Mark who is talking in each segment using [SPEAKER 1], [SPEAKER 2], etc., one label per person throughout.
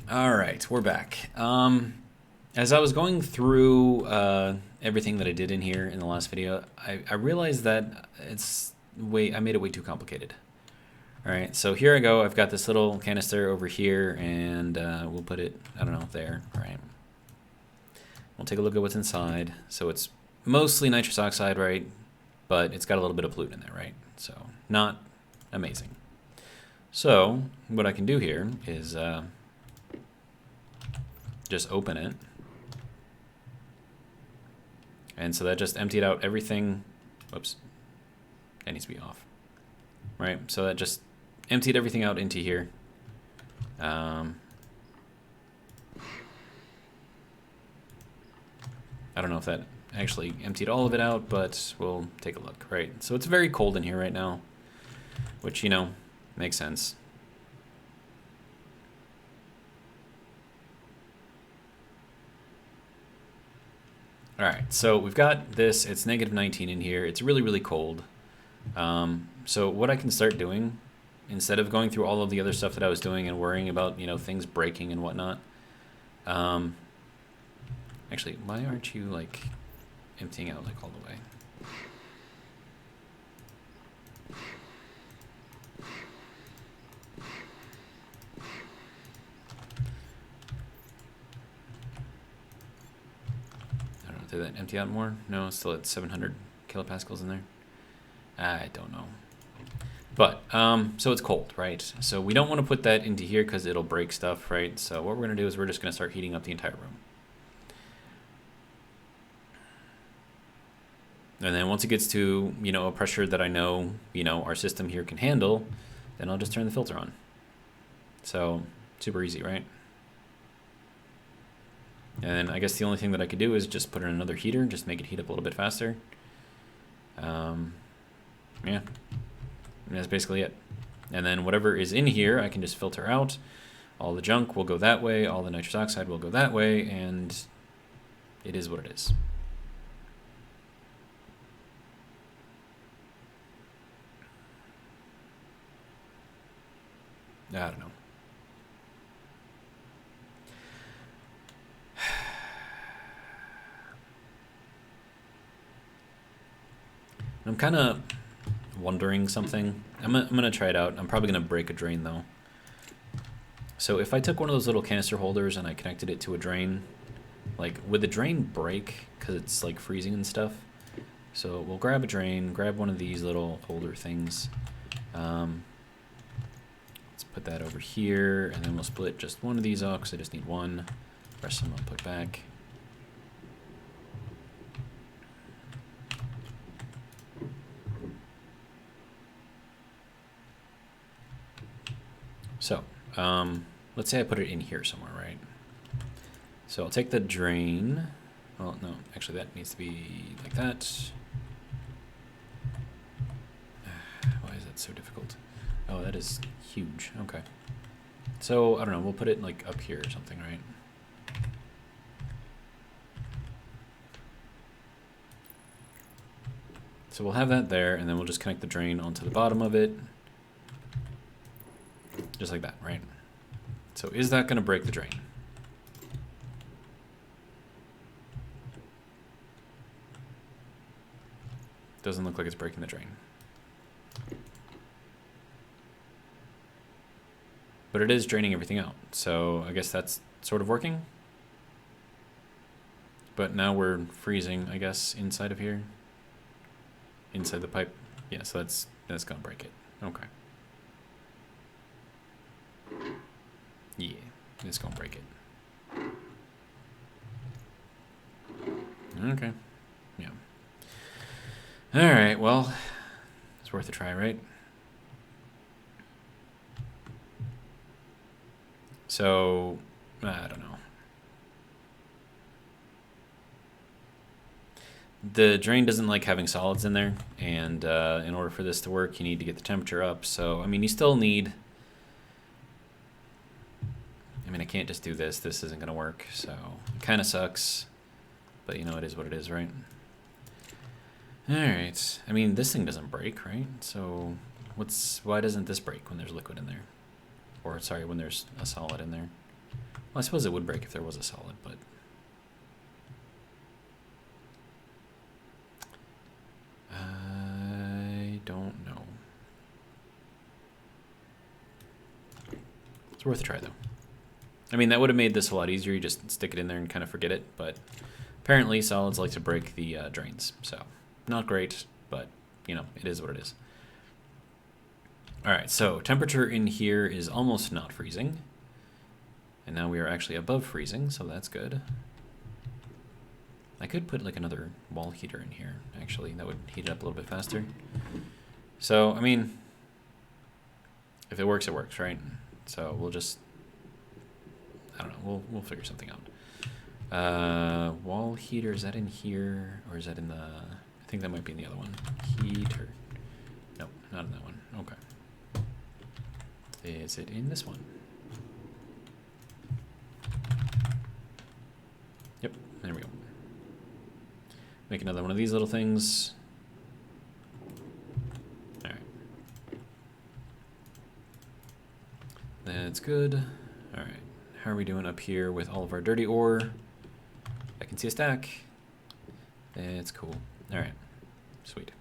[SPEAKER 1] All right, we're back. As I was going through everything that I did in here in the last video, I realized that I made it way too complicated. All right, so here I go. I've got this little canister over here, and we'll put it, I don't know, there. All right. We'll take a look at what's inside. So it's mostly nitrous oxide, right? But it's got a little bit of pollutant in there, right? So not amazing. So what I can do here is just open it. And so that just emptied out everything. Whoops, that needs to be off. Right, so that just emptied everything out into here. I don't know if that actually emptied all of it out, but we'll take a look, right? So it's very cold in here right now, which, you know, makes sense. All right, so we've got this. It's negative 19 in here. It's really, really cold. So what I can start doing, instead of going through all of the other stuff that I was doing and worrying about, you know, things breaking and whatnot. Actually, why aren't you, like, emptying out, like, all the way? I don't know, did that empty out more? No, it's still at 700 kilopascals in there. I don't know. But, so it's cold, right? So we don't want to put that into here because it'll break stuff, right? So what we're going to do is we're just going to start heating up the entire room. And then once it gets to, you know, a pressure that I know, you know, our system here can handle, then I'll just turn the filter on. So, super easy, right? And I guess the only thing that I could do is just put in another heater, just make it heat up a little bit faster. Yeah, and that's basically it. And then whatever is in here, I can just filter out. All the junk will go that way, all the nitrous oxide will go that way, and it is what it is. I don't know. I'm kind of wondering something. I'm gonna try it out. I'm probably gonna break a drain though. So if I took one of those little canister holders and I connected it to a drain, like, would the drain break because it's like freezing and stuff? So we'll grab a drain, grab one of these little holder things. Let's put that over here, and then we'll split just one of these off because I just need one. The rest of them I'll put back. So, let's say I put it in here somewhere, right? So I'll take the drain. Well, no, actually that needs to be like that. Why is that so difficult? Oh, that is huge. Okay. So, I don't know, we'll put it like up here or something, right? So we'll have that there, and then we'll just connect the drain onto the bottom of it. Just like that, right? So is that going to break the drain? Doesn't look like it's breaking the drain. But it is draining everything out, so I guess that's sort of working. But now we're freezing, I guess, inside of here. Inside the pipe. Yeah, so that's going to break it. Okay. Yeah, it's gonna break it. Okay. Yeah. Alright, well, it's worth a try, right? So, I don't know. The drain doesn't like having solids in there, and in order for this to work, you need to get the temperature up. So, I mean, you still need... I mean, I can't just do this. This isn't going to work, so it kind of sucks. But, you know, it is what it is, right? Alright. I mean, this thing doesn't break, right? So, why doesn't this break when there's liquid in there? Or, sorry, when there's a solid in there? Well, I suppose it would break if there was a solid, but... I don't know. It's worth a try, though. I mean, that would have made this a lot easier. You just stick it in there and kind of forget it, but apparently solids like to break the drains, so not great, but, you know, it is what it is. All right, so temperature in here is almost not freezing, and now we are actually above freezing, so that's good. I could put like another wall heater in here, actually. That would heat it up a little bit faster. So, I mean, if it works, right? So we'll just, I don't know, we'll figure something out. Wall heater, is that in here, or is that in the, I think that might be in the other one. Heater. Nope, not in that one. Okay. Is it in this one? Yep, there we go. Make another one of these little things. All right. That's good. All right. How are we doing up here with all of our dirty ore? I can see a stack. That's cool. All right. Sweet.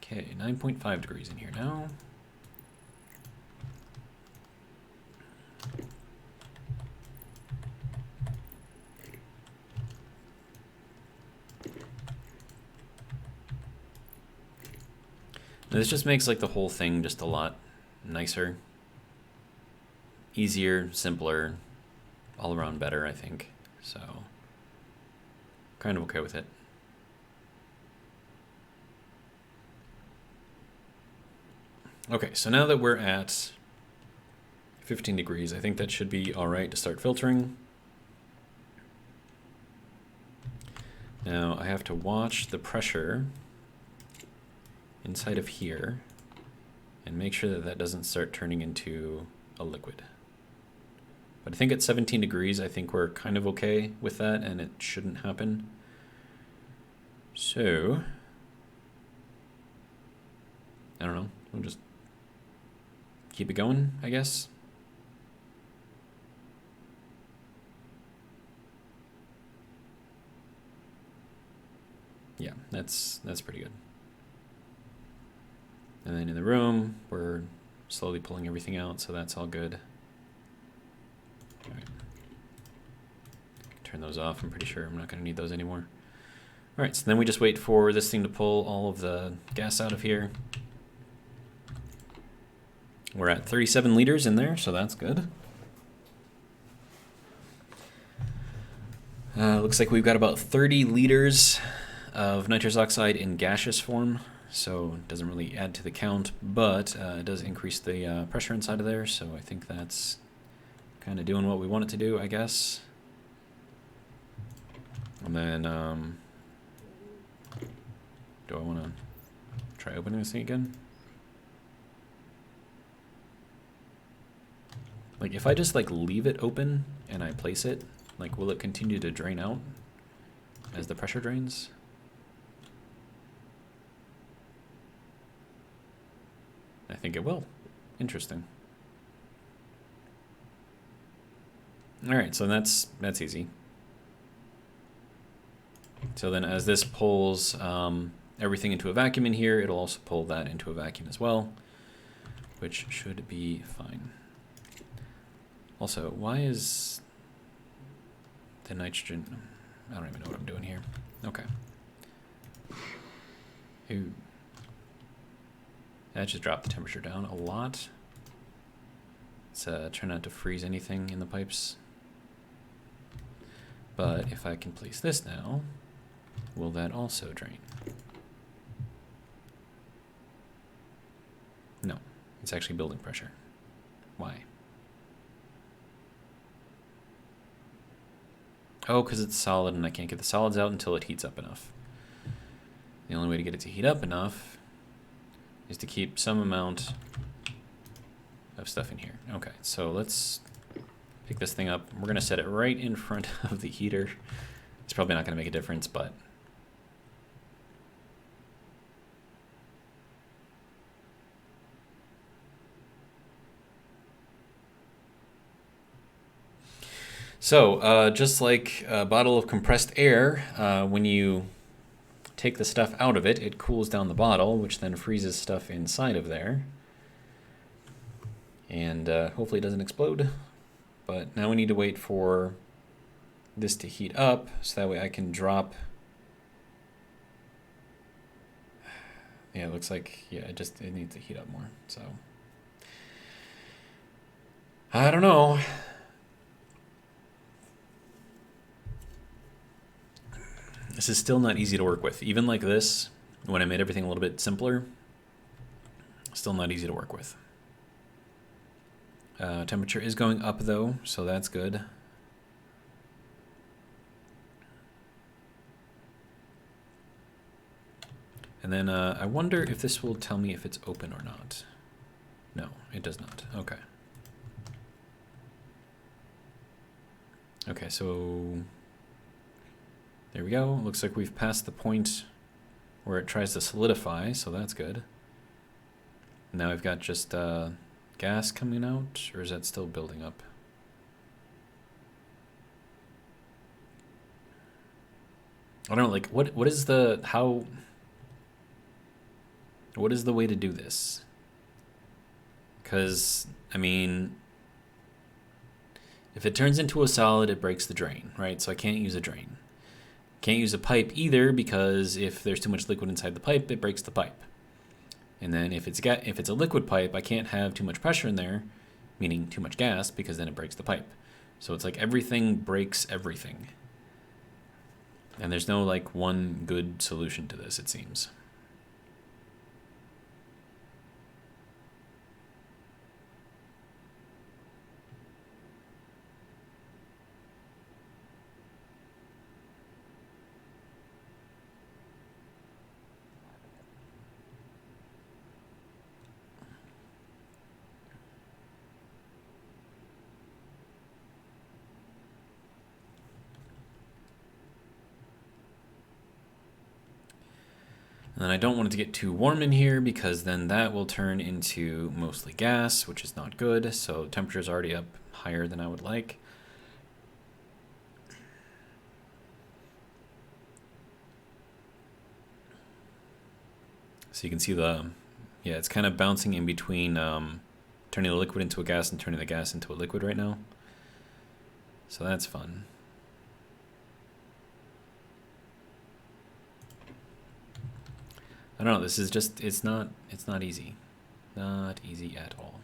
[SPEAKER 1] Okay, 9.5 degrees in here now. Now this just makes like the whole thing just a lot nicer, easier, simpler, all around better, I think. So, kind of okay with it. Okay, so now that we're at 15 degrees, I think that should be all right to start filtering. Now I have to watch the pressure inside of here and make sure that that doesn't start turning into a liquid. But I think at 17 degrees, I think we're kind of okay with that, and it shouldn't happen. So, I don't know, we'll just keep it going, I guess. Yeah, that's pretty good. And then in the room, we're slowly pulling everything out, so that's all good. All right. Turn those off. I'm pretty sure I'm not going to need those anymore. All right, so then we just wait for this thing to pull all of the gas out of here. We're at 37 liters in there, so that's good. Looks like we've got about 30 liters of nitrous oxide in gaseous form, so it doesn't really add to the count, but it does increase the pressure inside of there, so I think that's kind of doing what we want it to do, I guess. And then, do I want to try opening this thing again? Like, if I just, like, leave it open and I place it, like, will it continue to drain out as the pressure drains? I think it will. Interesting. All right, so that's easy. So then as this pulls everything into a vacuum in here, it'll also pull that into a vacuum as well, which should be fine. Also, why is the nitrogen... I don't even know what I'm doing here. Okay. Ooh. That just dropped the temperature down a lot. Let's try not to freeze anything in the pipes. But if I can place this now, will that also drain? No, it's actually building pressure. Why? Oh, because it's solid and I can't get the solids out until it heats up enough. The only way to get it to heat up enough is to keep some amount of stuff in here. Okay, so let's pick this thing up. We're going to set it right in front of the heater. It's probably not going to make a difference, but So, just like a bottle of compressed air, when you take the stuff out of it, it cools down the bottle, which then freezes stuff inside of there. And hopefully it doesn't explode. But now we need to wait for this to heat up, so that way I can drop. Yeah, it looks like, yeah, it needs to heat up more, so. I don't know. This is still not easy to work with. Even like this, when I made everything a little bit simpler, still not easy to work with. Temperature is going up though, so that's good. And then I wonder if this will tell me if it's open or not. No, it does not. Okay. Okay, so there we go. Looks like we've passed the point where it tries to solidify, so that's good. Now we've got just gas coming out, or is that still building up? I don't know, like, what is the, how, what is the way to do this? Because, I mean, if it turns into a solid, it breaks the drain, right? So I can't use a drain. Can't use a pipe either, because if there's too much liquid inside the pipe, it breaks the pipe. And then if it's a liquid pipe, I can't have too much pressure in there, meaning too much gas, because then it breaks the pipe. So it's like everything breaks everything. And there's no like one good solution to this, it seems. And then I don't want it to get too warm in here, because then that will turn into mostly gas, which is not good. So temperature's already up higher than I would like. So you can see yeah, it's kind of bouncing in between turning the liquid into a gas and turning the gas into a liquid right now. So that's fun. I don't know, this is just, it's not easy. Not easy at all.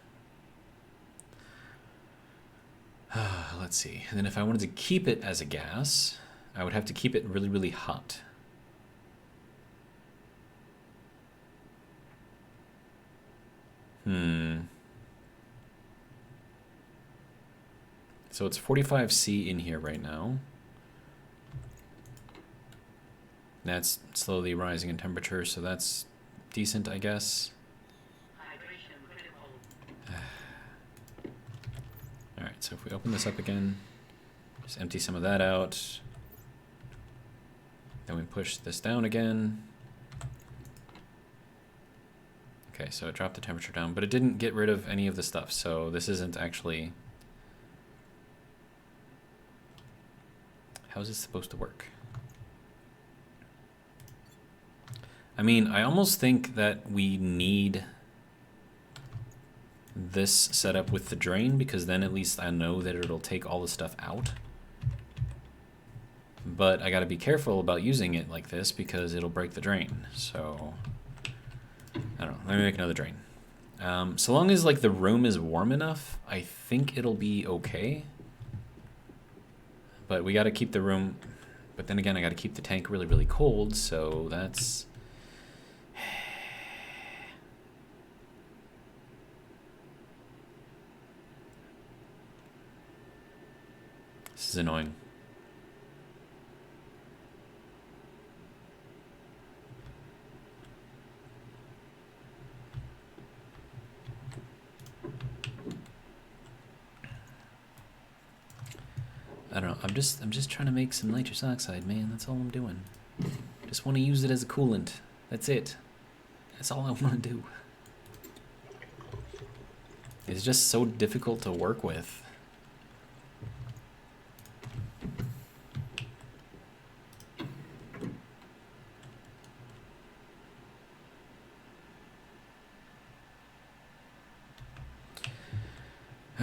[SPEAKER 1] Let's see. And then if I wanted to keep it as a gas, I would have to keep it really, really hot. So it's 45°C in here right now. That's slowly rising in temperature, so that's decent, I guess. Alright, so if we open this up again, just empty some of that out. Then we push this down again. Okay, so it dropped the temperature down, but it didn't get rid of any of the stuff, so this isn't actually... How is this supposed to work? I mean, I almost think that we need this setup with the drain, because then at least I know that it'll take all the stuff out. But I gotta be careful about using it like this, because it'll break the drain. So, I don't know, let me make another drain. So long as like the room is warm enough, I think it'll be okay. But we gotta keep the room, but then again, I gotta keep the tank really, really cold, so that's... This is annoying. I don't know, I'm just trying to make some nitrous oxide, man. That's all I'm doing. Just want to use it as a coolant. That's it. That's all I want to do. It's just so difficult to work with.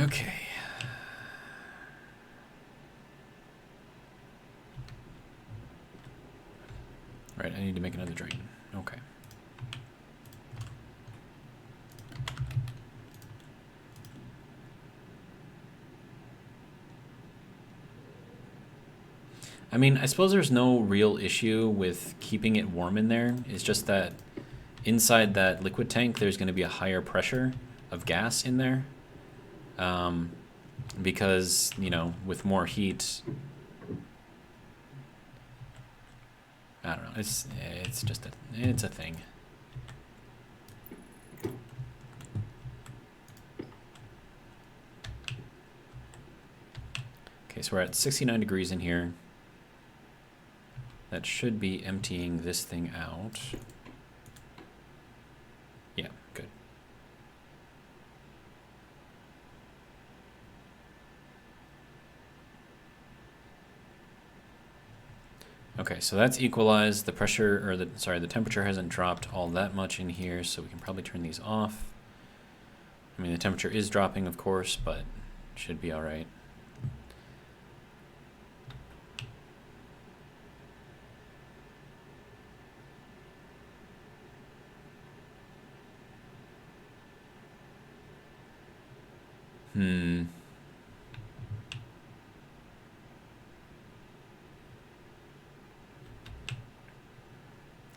[SPEAKER 1] Okay. Right, I need to make another drain. Okay. I mean, I suppose there's no real issue with keeping it warm in there. It's just that inside that liquid tank, there's going to be a higher pressure of gas in there. Because, you know, with more heat, I don't know. It's just it's a thing. Okay, so we're at 69 degrees in here. That should be emptying this thing out. Yeah, good. Okay, so that's equalized. The pressure, or the temperature hasn't dropped all that much in here, so we can probably turn these off. I mean, the temperature is dropping, of course, but it should be all right.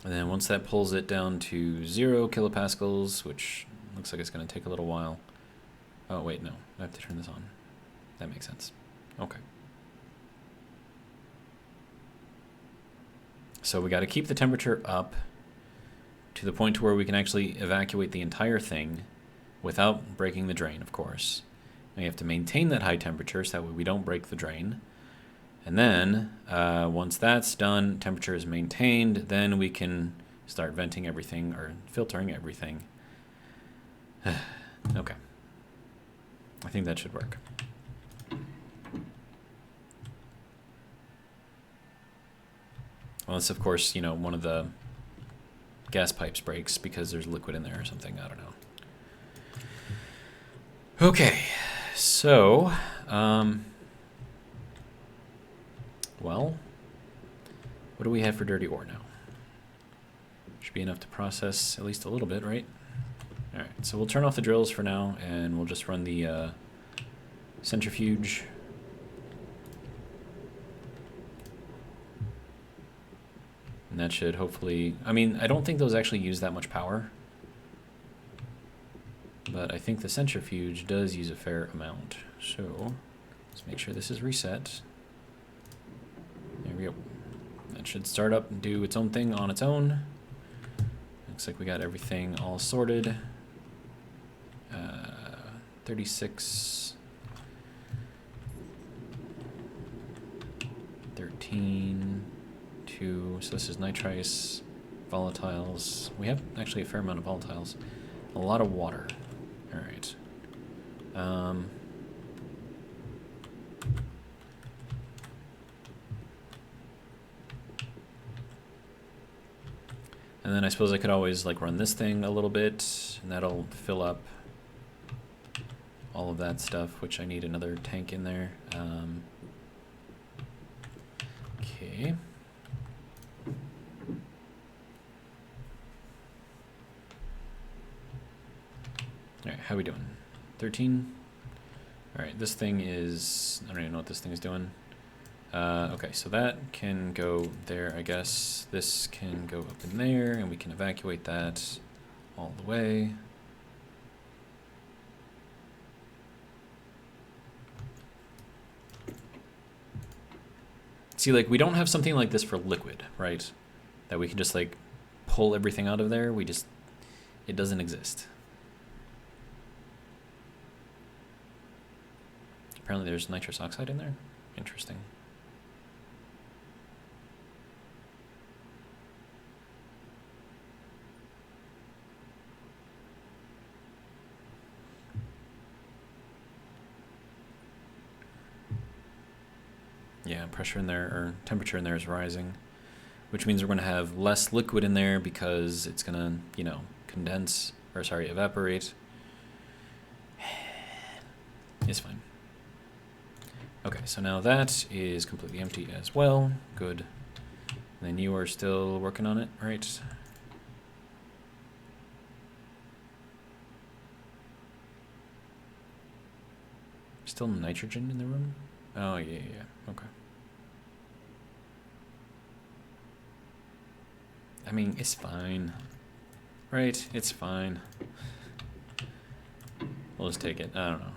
[SPEAKER 1] And then once that pulls it down to 0 kilopascals, which looks like it's going to take a little while. Oh, wait, no. I have to turn this on. That makes sense. Okay. So we got to keep the temperature up to the point where we can actually evacuate the entire thing without breaking the drain, of course. And we have to maintain that high temperature so that way we don't break the drain. And then once that's done, temperature is maintained, then we can start venting everything or filtering everything. Okay. I think that should work. Unless, of course, you know, one of the gas pipes breaks because there's liquid in there or something. I don't know. Okay. So, well, what do we have for dirty ore now? Should be enough to process at least a little bit, right? All right, so we'll turn off the drills for now, and we'll just run the centrifuge. And that should hopefully... I mean, I don't think those actually use that much power. But I think the centrifuge does use a fair amount. So, let's make sure this is reset. There we go. That should start up and do its own thing on its own. Looks like we got everything all sorted. 36, 13, 2. So this is nitrice, volatiles. We have actually a fair amount of volatiles. A lot of water. All right. And then I suppose I could always like run this thing a little bit, and that'll fill up all of that stuff, which I need another tank in there. Okay. All right, how are we doing? 13? All right, this thing is, I don't even know what this thing is doing. Okay, so that can go there, I guess. This can go up in there, and we can evacuate that all the way. See, like, we don't have something like this for liquid, right? That we can just, like, pull everything out of there. It doesn't exist. Apparently there's nitrous oxide in there. Interesting. Yeah, pressure in there, or temperature in there is rising, which means we're going to have less liquid in there because it's going to, you know, evaporate. It's fine. Okay, so now that is completely empty as well. Good. And then you are still working on it, right? Still nitrogen in the room? Oh, yeah. Okay. I mean, it's fine. Right, it's fine. We'll just take it. I don't know.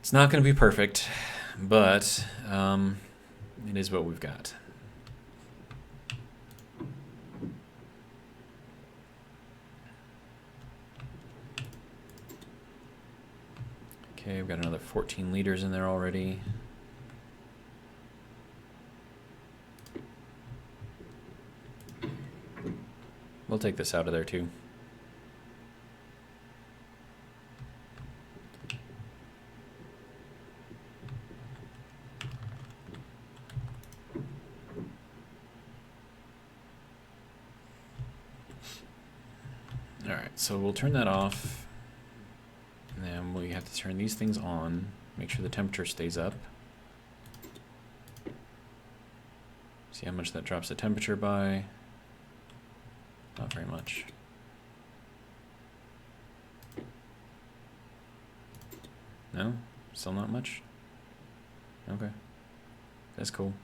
[SPEAKER 1] It's not going to be perfect, but it is what we've got. Okay, we've got another 14 liters in there already. We'll take this out of there too. Alright, so we'll turn that off. And then we have to turn these things on. Make sure the temperature stays up. See how much that drops the temperature by. Not very much. No? Still not much? Okay. That's cool.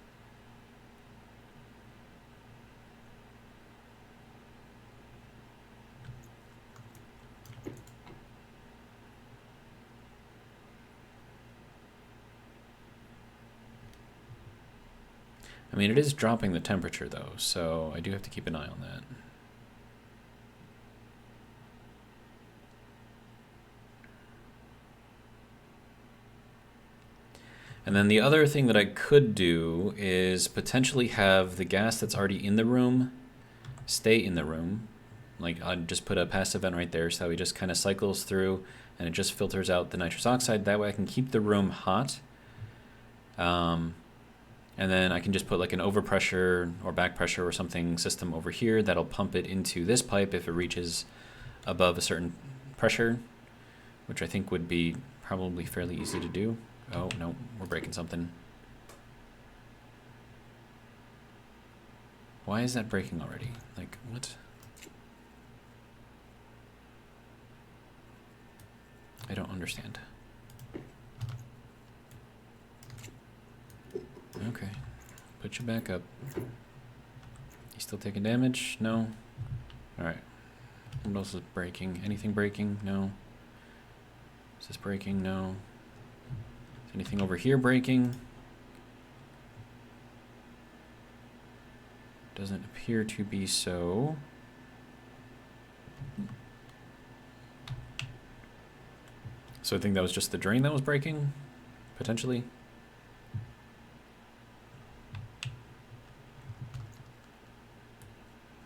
[SPEAKER 1] I mean, it is dropping the temperature though, so I do have to keep an eye on that. And then the other thing that I could do is potentially have the gas that's already in the room stay in the room. Like I'd just put a passive vent right there so that it just kind of cycles through and it just filters out the nitrous oxide. That way I can keep the room hot. And then I can just put like an overpressure or back pressure or something system over here that'll pump it into this pipe if it reaches above a certain pressure, which I think would be probably fairly easy to do. Oh, no, we're breaking something. Why is that breaking already? Like, what? I don't understand. Okay, put you back up. You still taking damage? No? Alright. What else is breaking? Anything breaking? No. Is this breaking? No. Is anything over here breaking? Doesn't appear to be so. So I think that was just the drain that was breaking, potentially.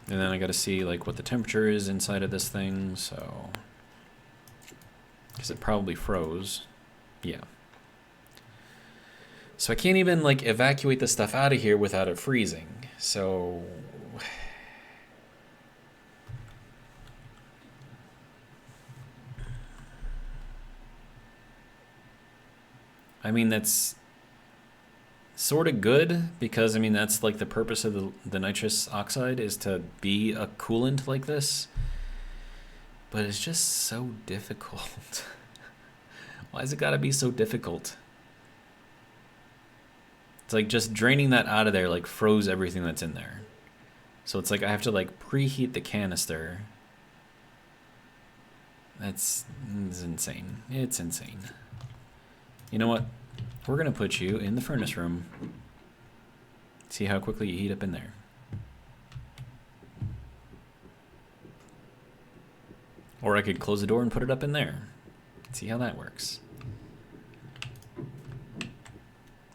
[SPEAKER 1] And then I got to see like what the temperature is inside of this thing, so because it probably froze. Yeah. So I can't even like evacuate the stuff out of here without it freezing. So I mean, that's sort of good because I mean that's like the purpose of the nitrous oxide is to be a coolant like this, but it's just so difficult. Why has it got to be so difficult? It's like just draining that out of there like froze everything that's in there. So it's like I have to like preheat the canister. That's insane. It's insane. You know what? We're going to put you in the furnace room. See how quickly you heat up in there. Or I could close the door and put it up in there. See how that works.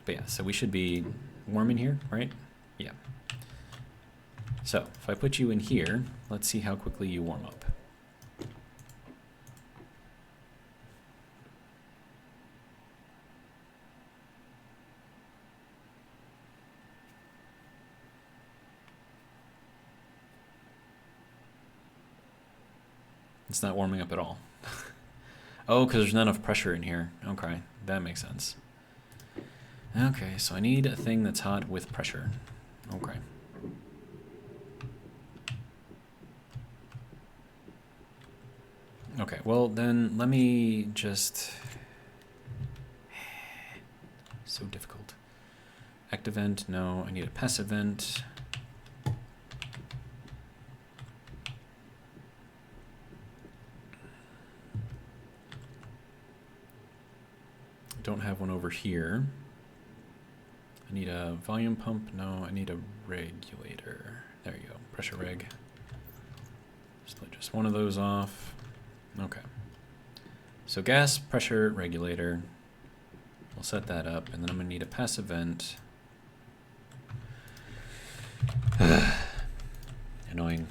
[SPEAKER 1] But yeah, so we should be warm in here, right? Yeah. So if I put you in here, let's see how quickly you warm up. It's not warming up at all. Oh, because there's not enough pressure in here. Okay, that makes sense. Okay, so I need a thing that's hot with pressure. Okay. Okay, well then let me just... So difficult. Active vent, no, I need a passive vent. Don't have one over here. I need a volume pump, no, I need a regulator. There you go, pressure reg. Split just one of those off. Okay. So gas pressure regulator. We'll set that up, and then I'm gonna need a passive vent. Annoying.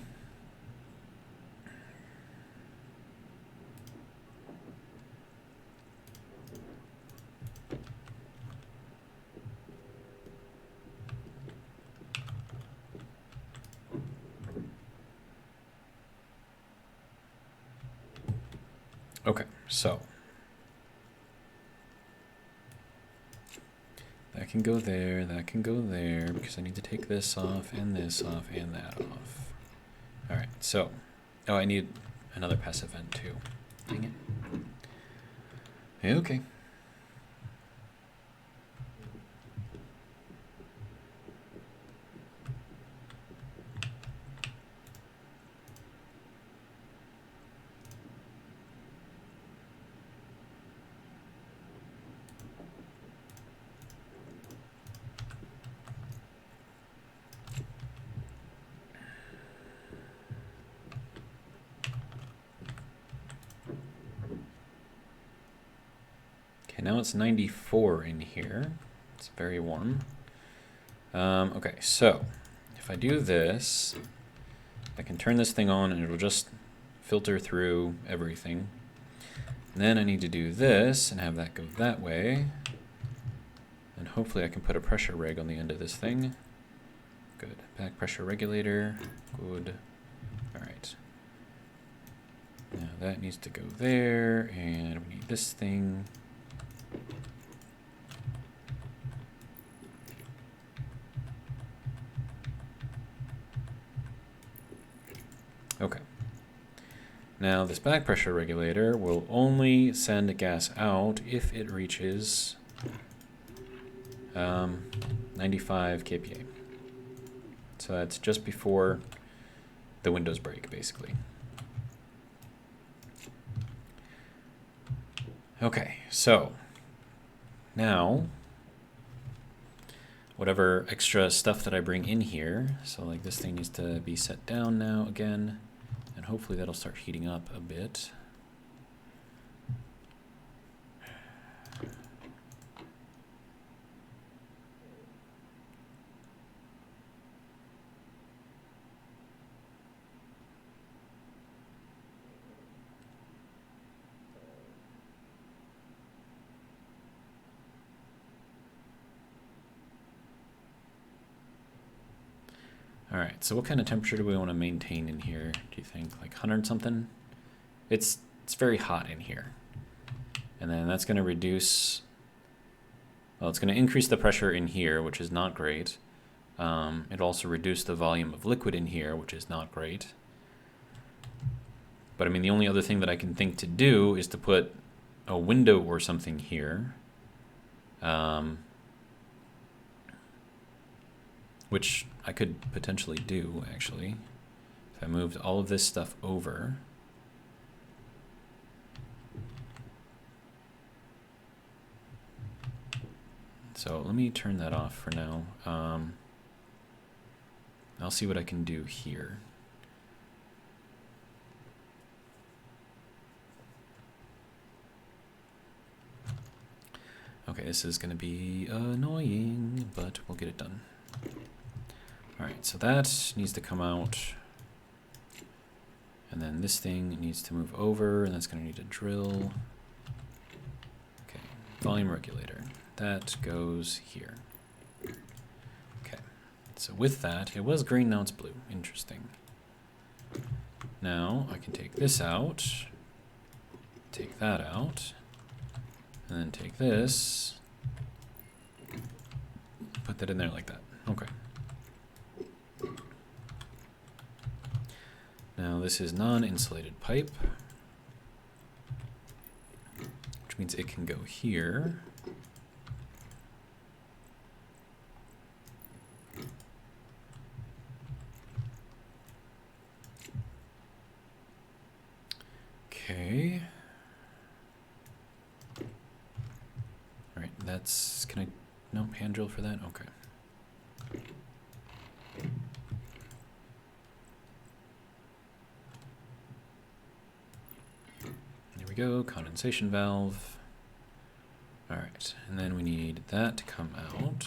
[SPEAKER 1] Okay, so that can go there, that can go there, because I need to take this off, and that off. Alright, so, oh, I need another passive vent too. Dang it. Okay. Okay, now it's 94 in here. It's very warm. Okay, so if I do this, I can turn this thing on and it'll just filter through everything. And then I need to do this and have that go that way. And hopefully I can put a pressure reg on the end of this thing. Good. Back pressure regulator. Good. Alright. Now that needs to go there, and we need this thing. Okay. Now this back pressure regulator will only send gas out if it reaches 95 kPa. So that's just before the windows break, basically. Okay, so now whatever extra stuff that I bring in here, so like this thing needs to be set down now again, and hopefully that'll start heating up a bit. All right, so what kind of temperature do we want to maintain in here, do you think? Like 100 something? It's very hot in here. And then that's going to reduce, well, it's going to increase the pressure in here, which is not great. It'll also reduce the volume of liquid in here, which is not great. But I mean, the only other thing that I can think to do is to put a window or something here. Which I could potentially do, actually, if I moved all of this stuff over. So let me turn that off for now. I'll see what I can do here. Okay, this is going to be annoying, but we'll get it done. Alright, so that needs to come out, and then this thing needs to move over, and that's going to need a drill. Okay, volume regulator. That goes here. Okay, so with that, it was green, now it's blue. Interesting. Now, I can take this out, take that out, and then take this, put that in there like that. Okay. Now this is non-insulated pipe, which means it can go here. Okay. All right, that's, can I, no, hand drill for that? Okay. There we go, condensation valve. All right, and then we need that to come out.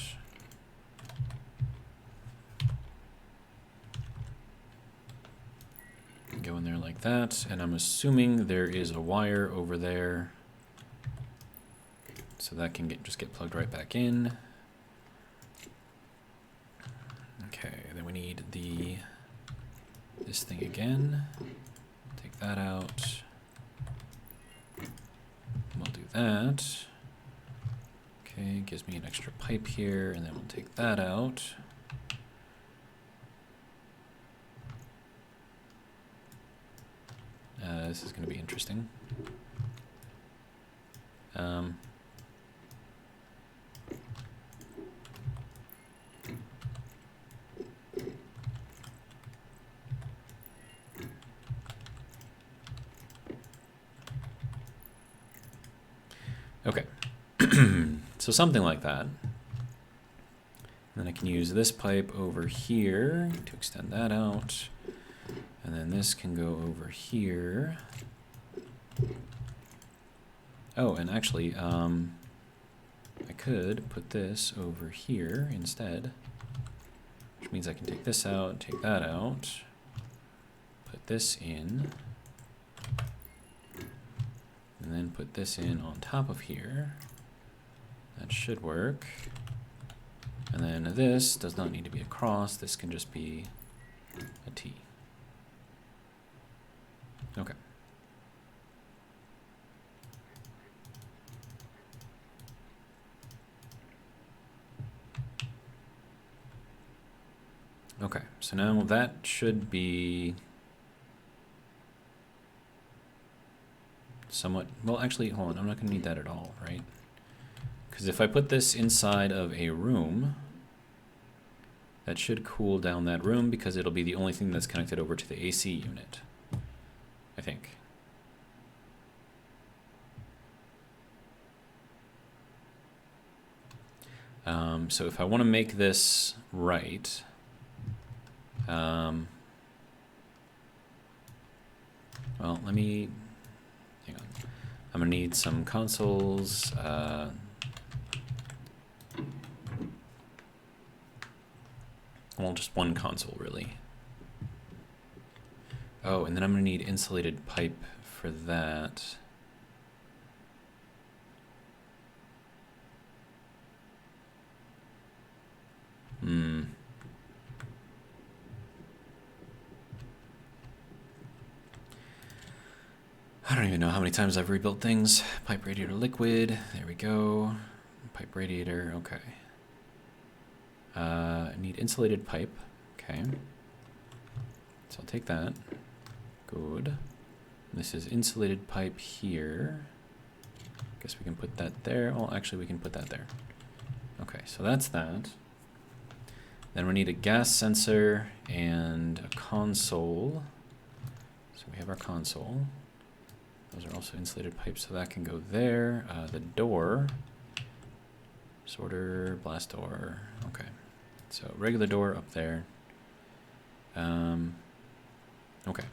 [SPEAKER 1] Go in there like that, and I'm assuming there is a wire over there, so that can just get plugged right back in. Okay, then we need this thing again. Take that out. We'll do that. Okay, gives me an extra pipe here, and then we'll take that out. This is going to be interesting. Okay, so something like that. And then I can use this pipe over here to extend that out. And then this can go over here. Oh, and actually, I could put this over here instead, which means I can take this out, take that out, put this in, and then put this in on top of here. That should work. And then this does not need to be a cross. This can just be a T. Okay. Okay, so now that should be somewhat, well actually, hold on, I'm not going to need that at all, right? Because if I put this inside of a room, that should cool down that room because it'll be the only thing that's connected over to the AC unit. I think. So if I want to make this right, well, let me, hang on. I'm going to need some consoles. Well, just one console, really. Oh, and then I'm going to need insulated pipe for that. I don't even know how many times I've rebuilt things. Pipe radiator liquid. There we go. Pipe radiator. Okay. I need insulated pipe. Okay. So I'll take that. Good. This is insulated pipe here. Guess we can put that there. Well, actually, we can put that there. Okay, so that's that. Then we need a gas sensor and a console. So we have our console. Those are also insulated pipes, so that can go there. The door, sorter, blast door. Okay, so regular door up there. Okay.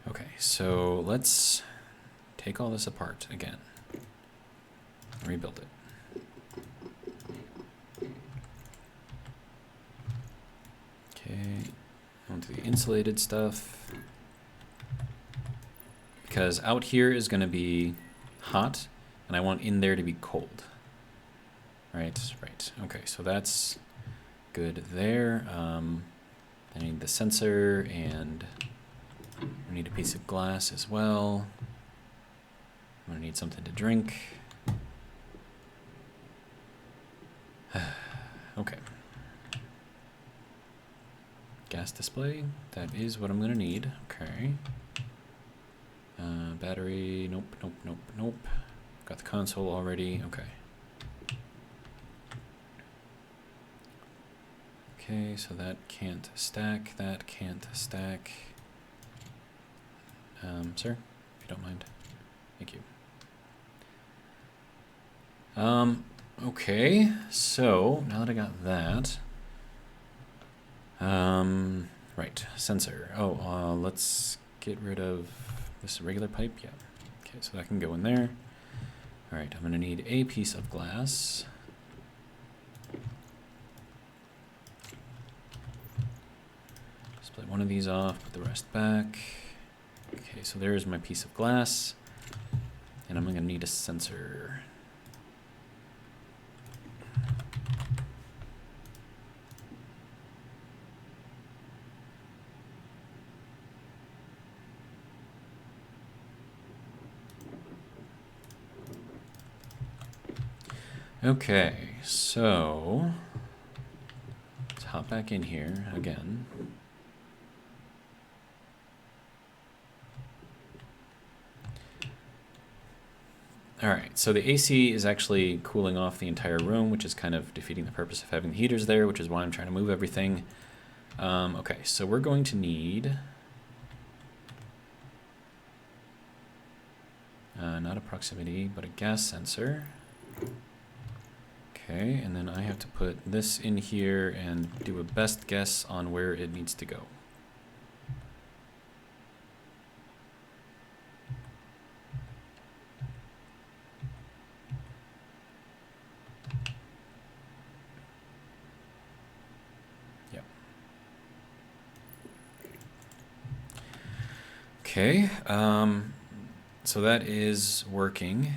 [SPEAKER 1] Okay, so let's take all this apart again. Rebuild it. Okay, onto the insulated stuff. Because out here is going to be hot, and I want in there to be cold. Right, right. Okay, so that's good there. I need the sensor, and I need a piece of glass as well. I'm gonna need something to drink. Okay. Gas display, that is what I'm gonna need. Okay. Battery, nope, nope, nope, nope. Got the console already, okay. Okay, so that can't stack, that can't stack. Sir, if you don't mind. Thank you. Okay, so now that I got that, right, sensor. Oh, let's get rid of this regular pipe. Yeah. Okay, so that can go in there. All right, I'm gonna need a piece of glass. Split one of these off, put the rest back. Okay, so there's my piece of glass, and I'm gonna need a sensor. Okay, so let's hop back in here again. All right, so the AC is actually cooling off the entire room, which is kind of defeating the purpose of having the heaters there, which is why I'm trying to move everything. Okay, so we're going to need not a proximity, but a gas sensor. Okay, and then I have to put this in here and do a best guess on where it needs to go. Yep. Okay, so that is working.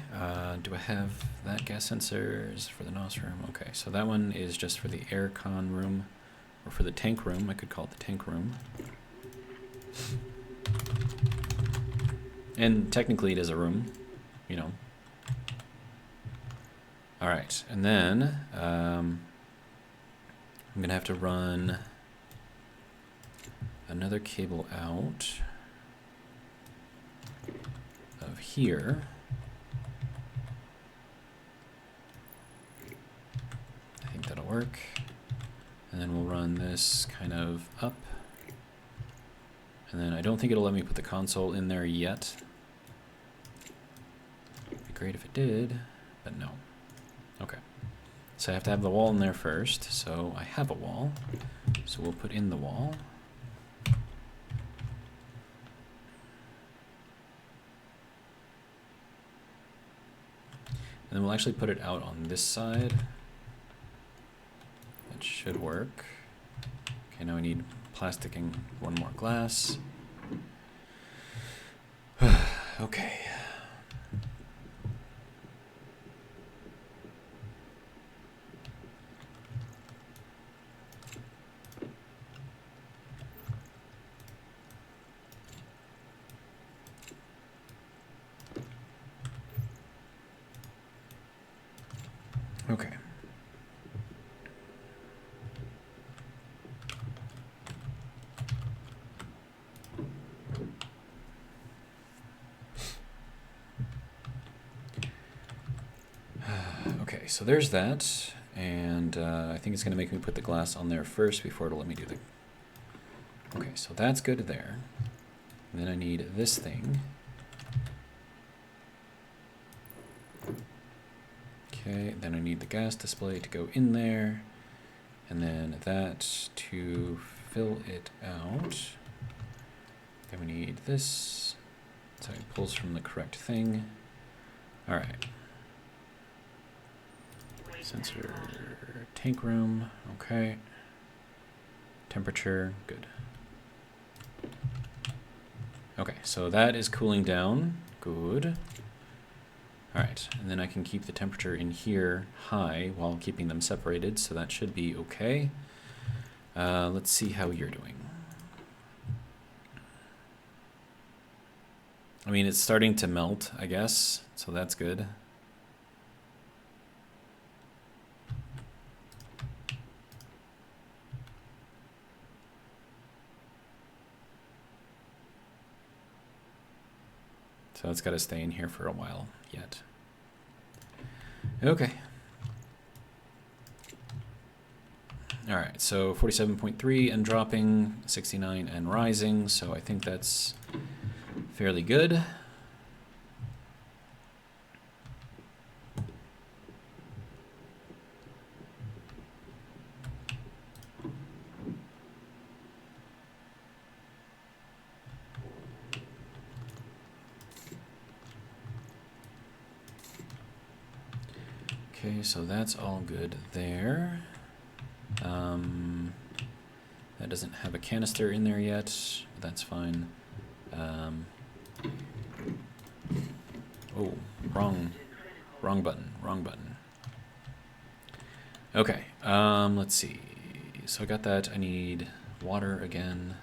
[SPEAKER 1] Do I have that gas sensors for the NOS room? Okay, so that one is just for the aircon room, or for the tank room. I could call it the tank room. And technically it is a room, you know. All right, and then I'm gonna have to run another cable out of here. I think that'll work. And then we'll run this kind of up. And then I don't think it'll let me put the console in there yet. It'd be great if it did, but no. Okay. So I have to have the wall in there first. So I have a wall. So we'll put in the wall. And then we'll actually put it out on this side. That should work. Okay, now we need plastic and one more glass. Okay. Okay. Okay, so there's that, and I think it's going to make me put the glass on there first before it'll let me do the... Okay, so that's good there. And then I need this thing. Okay, then I need the gas display to go in there, and then that to fill it out. Then we need this, so it pulls from the correct thing. All right. Sensor, tank room, okay. Temperature, good. Okay, so that is cooling down, good. Alright, and then I can keep the temperature in here high while keeping them separated, so that should be okay. Let's see how you're doing. I mean, it's starting to melt, I guess, so that's good. So it's got to stay in here for a while yet. Okay. All right, so 47.3 and dropping, 69 and rising, so I think that's fairly good. Okay, so that's all good there. That doesn't have a canister in there yet, but that's fine. Oh, wrong button, wrong button. Okay, let's see. So I got that. I need water again.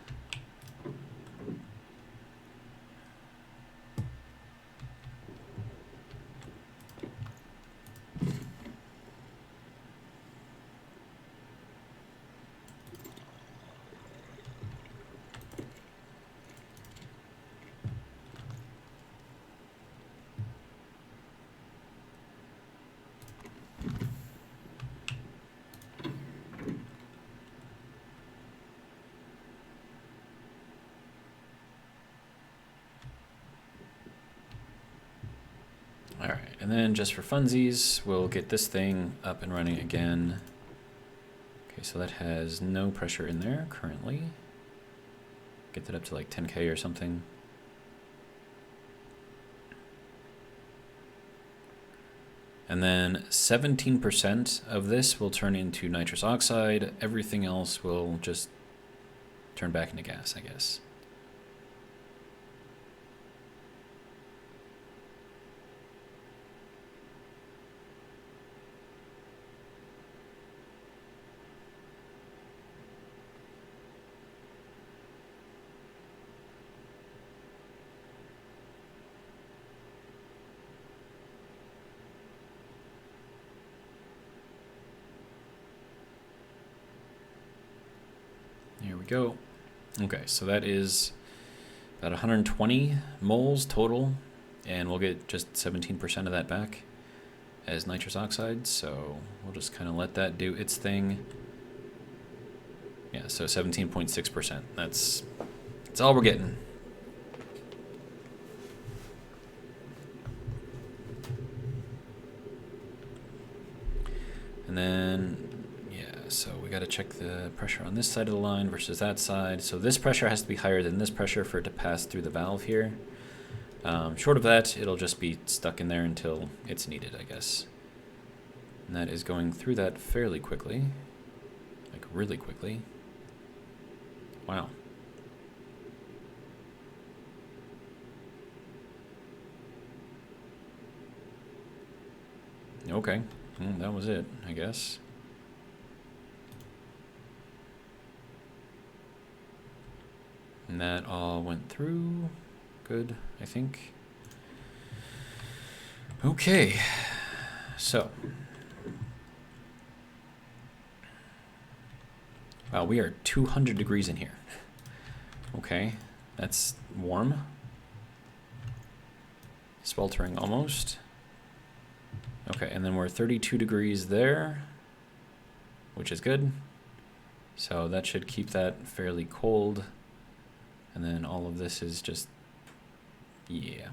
[SPEAKER 1] All right, and then just for funsies, we'll get this thing up and running again. Okay, so that has no pressure in there currently. Get that up to like 10K or something. And then 17% of this will turn into nitrous oxide. Everything else will just turn back into gas, I guess. Here we go. Okay, so that is about 120 moles total, and we'll get just 17% of that back as nitrous oxide, so we'll just kind of let that do its thing. Yeah, so 17.6%. That's all we're getting. And then so we got to check the pressure on this side of the line versus that side. So this pressure has to be higher than this pressure for it to pass through the valve here. Short of that, it'll just be stuck in there until it's needed, I guess. And that is going through that fairly quickly, like really quickly. Wow. Okay, that was it, I guess. And that all went through. Good, I think. Okay, so. Wow, we are 200 degrees in here. Okay, that's warm. Sweltering almost. Okay, and then we're 32 degrees there, which is good. So that should keep that fairly cold. And then all of this is just, yeah.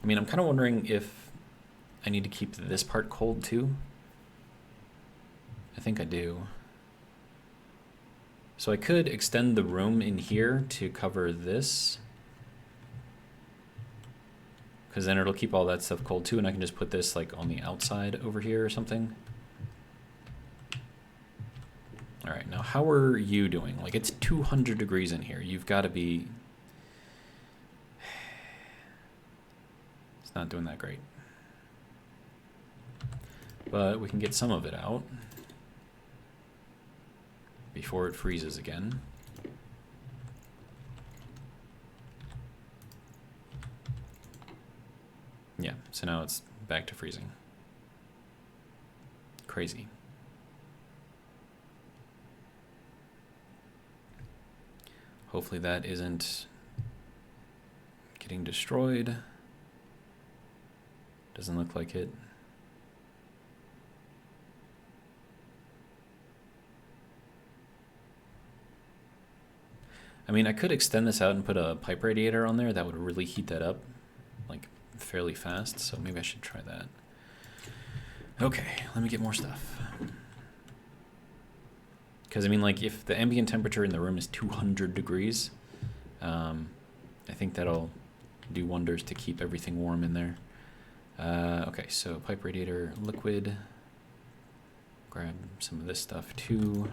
[SPEAKER 1] I mean, I'm kind of wondering if I need to keep this part cold too. I think I do. So I could extend the room in here to cover this, because then it'll keep all that stuff cold too, and I can just put this like on the outside over here or something. All right, now how are you doing? Like, it's 200 degrees in here. You've got to be... It's not doing that great. But we can get some of it out before it freezes again. Yeah, so now it's back to freezing. Crazy. Hopefully that isn't getting destroyed. Doesn't look like it. I mean, I could extend this out and put a pipe radiator on there. That would really heat that up, like, fairly fast. So maybe I should try that. Okay, let me get more stuff. Because, I mean, like, if the ambient temperature in the room is 200 degrees, I think that'll do wonders to keep everything warm in there. Okay, so pipe radiator liquid. Grab some of this stuff, too.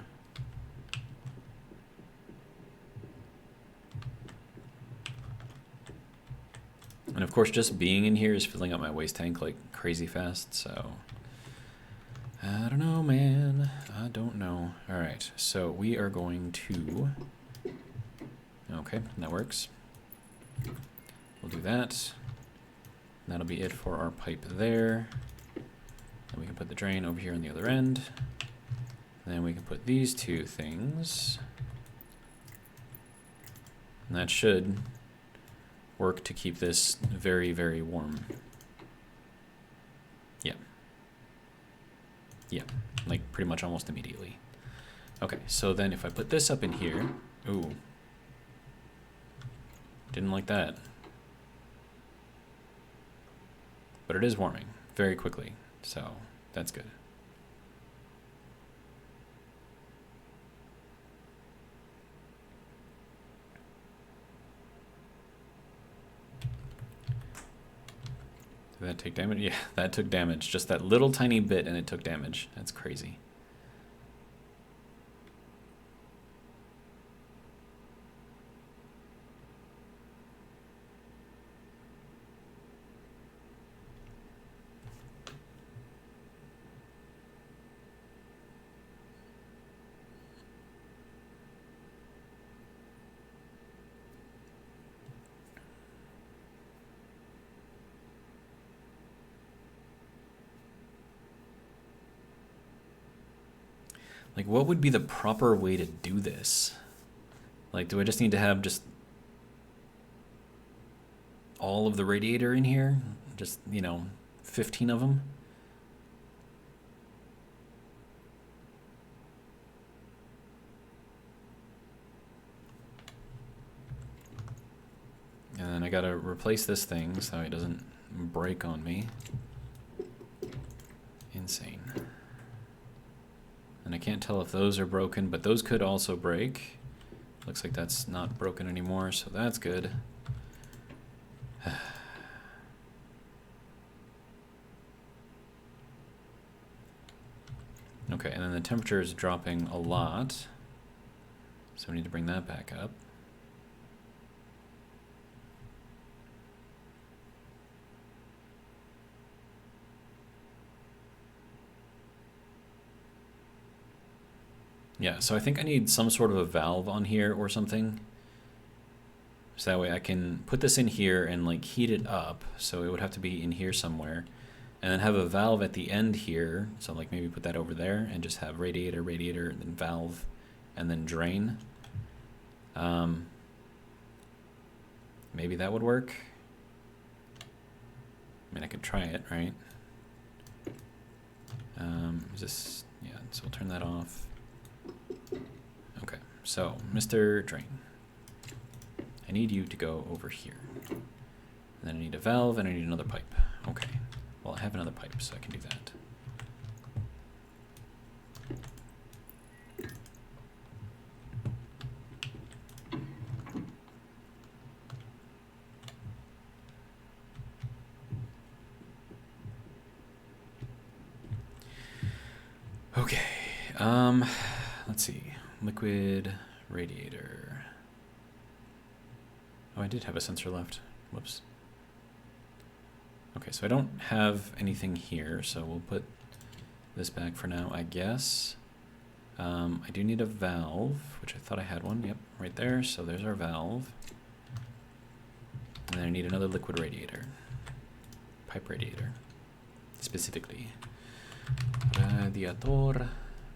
[SPEAKER 1] And of course, just being in here is filling up my waste tank like crazy fast, so I don't know, man. I don't know. All right, so we are going to, okay, that works. We'll do that. That'll be it for our pipe there. And we can put the drain over here on the other end. And then we can put these two things. And that should work to keep this very, very warm. Yeah. Yeah, like pretty much almost immediately. Okay, so then if I put this up in here, ooh, didn't like that. But it is warming very quickly, so that's good. Did that take damage? Yeah, that took damage. Just that little tiny bit and it took damage. That's crazy. Like, what would be the proper way to do this? Like, do I just need to have just all of the radiator in here? Just, you know, 15 of them? And then I gotta replace this thing so it doesn't break on me. Insane. And I can't tell if those are broken, but those could also break. Looks like that's not broken anymore, so that's good. Okay, and then the temperature is dropping a lot. So we need to bring that back up. Yeah, so I think I need some sort of a valve on here or something. So that way I can put this in here and like heat it up. So it would have to be in here somewhere. And then have a valve at the end here. So like maybe put that over there and just have radiator, radiator, and then valve, and then drain. Maybe that would work. I mean, I could try it, right? Is this, yeah, so we'll turn that off. Okay, so Mr. Drain, I need you to go over here. And then I need a valve and I need another pipe. Okay, well I have another pipe, so I can do that. Okay, let's see, liquid radiator. Oh, I did have a sensor left. Whoops. Okay, so I don't have anything here, so we'll put this back for now, I guess. I do need a valve, which I thought I had one. Yep, right there. So there's our valve. And then I need another liquid radiator. Pipe radiator, specifically. Radiator,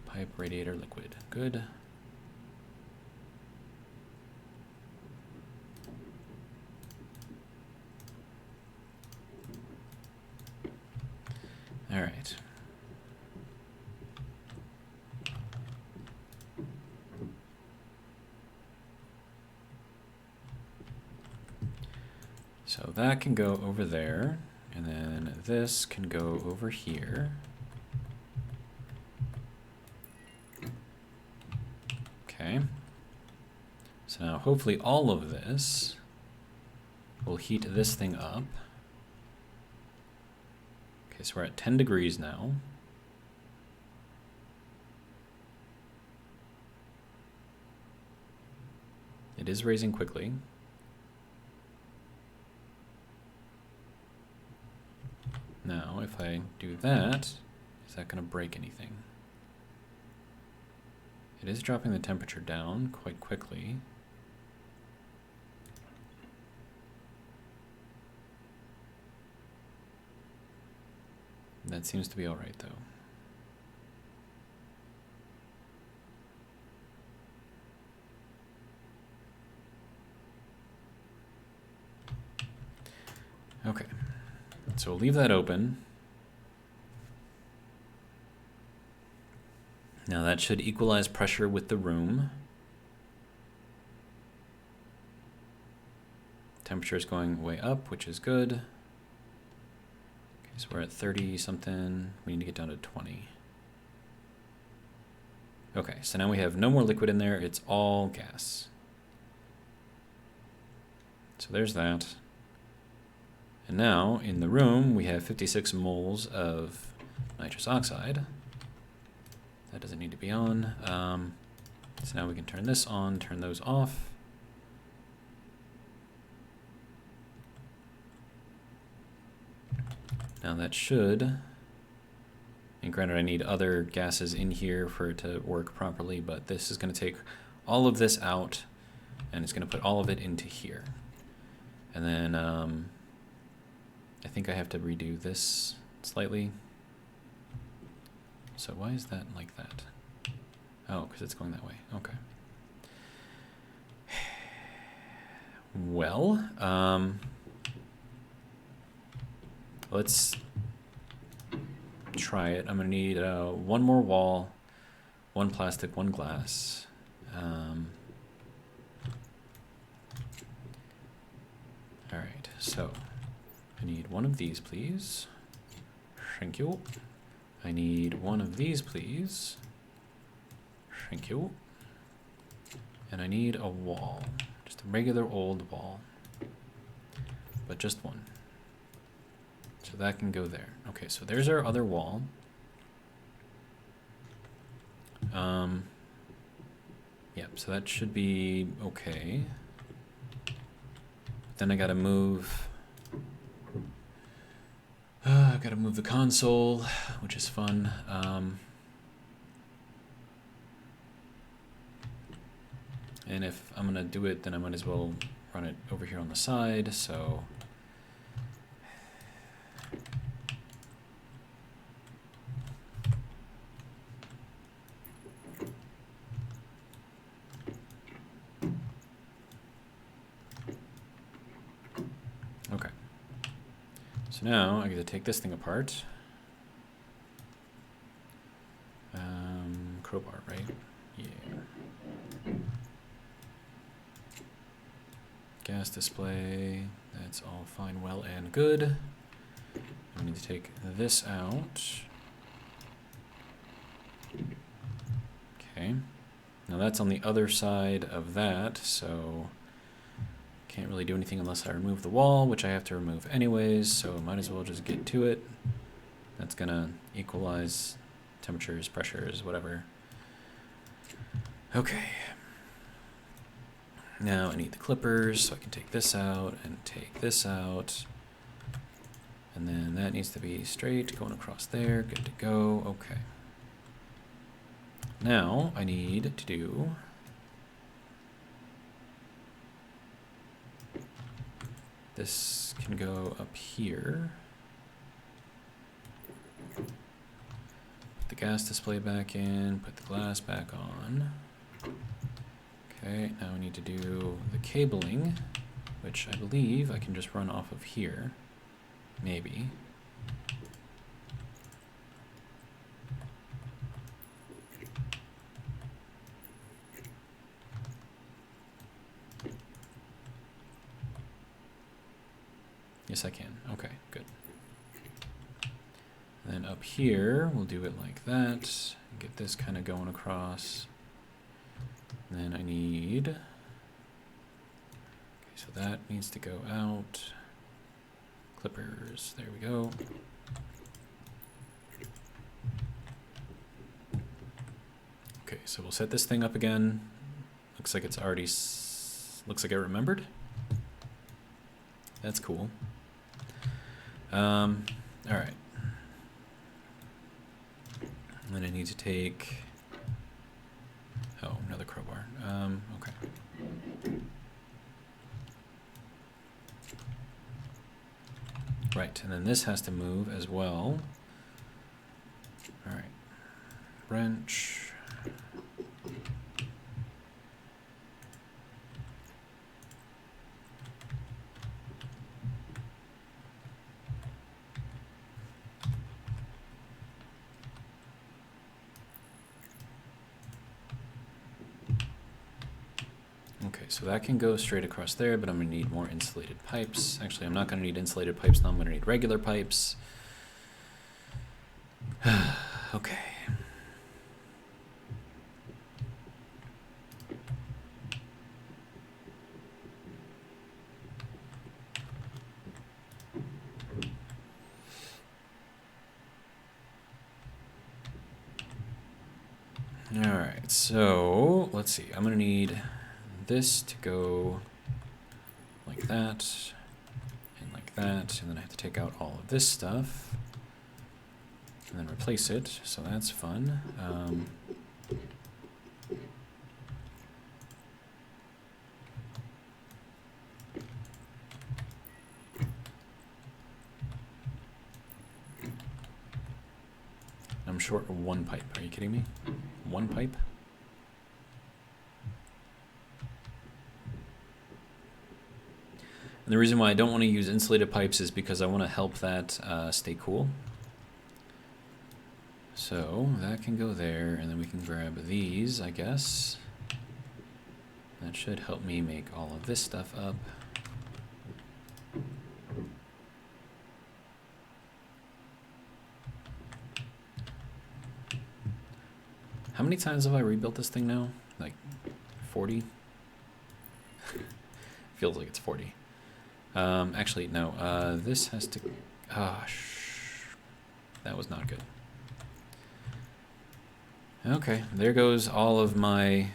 [SPEAKER 1] pipe radiator liquid. Good. All right. So that can go over there, and then this can go over here. Okay. So now hopefully all of this will heat this thing up. Okay, so we're at 10 degrees now. It is raising quickly. Now, if I do that, is that going to break anything? It is dropping the temperature down quite quickly. That seems to be all right, though. Okay. So we'll leave that open. Now that should equalize pressure with the room. Temperature is going way up, which is good. Okay, so we're at 30 something. We need to get down to 20. Okay, so now we have no more liquid in there. It's all gas. So there's that. And now, in the room, we have 56 moles of nitrous oxide. That doesn't need to be on. So now we can turn this on, turn those off. Now that should, and granted I need other gases in here for it to work properly, but this is going to take all of this out, and it's going to put all of it into here. And then I think I have to redo this slightly. So why is that like that? Oh, because it's going that way. Okay. Well, let's try it. I'm going to need one more wall, one plastic, one glass. All right, so I need one of these, please. Thank you. I need one of these, please. Thank you. And I need a wall. Just a regular old wall. But just one. So that can go there. Okay, so there's our other wall. Yep, so that should be okay. Then I gotta move... I gotta move the console, which is fun. And if I'm gonna do it, then I might as well run it over here on the side, so... Okay. So now I get to take this thing apart. Crowbar, right? Yeah. Gas display, that's all fine, well, and good. I need to take this out. Okay. Now that's on the other side of that, so can't really do anything unless I remove the wall, which I have to remove anyways, so I might as well just get to it. That's gonna equalize temperatures, pressures, whatever. Okay. Now I need the clippers, so I can take this out and take this out. And then that needs to be straight, going across there, good to go, okay. Now I need to do this can go up here. Put the gas display back in, put the glass back on. Okay, now we need to do the cabling, which I believe I can just run off of here. Maybe. Yes, I can. Okay, good. And then up here, we'll do it like that. Get this kind of going across. And then I need... Okay, so that needs to go out. Clippers, there we go. Okay, so we'll set this thing up again. Looks like it's already, looks like I remembered. That's cool. All right. And then I need to take, oh, another crowbar. Okay. Right, and then this has to move as well. All right, wrench. Okay, so that can go straight across there, but I'm gonna need more insulated pipes. Actually, I'm not gonna need insulated pipes now, I'm gonna need regular pipes. Okay. All right, so let's see, I'm gonna need this to go like that and like that, and then I have to take out all of this stuff and then replace it, so that's fun. I'm short of one pipe, are you kidding me? One pipe? And the reason why I don't want to use insulated pipes is because I want to help that stay cool. So that can go there, and then we can grab these, I guess. That should help me make all of this stuff up. How many times have I rebuilt this thing now? Like 40? Feels like it's 40. Actually, no. This has to... that was not good. Okay, there goes all of my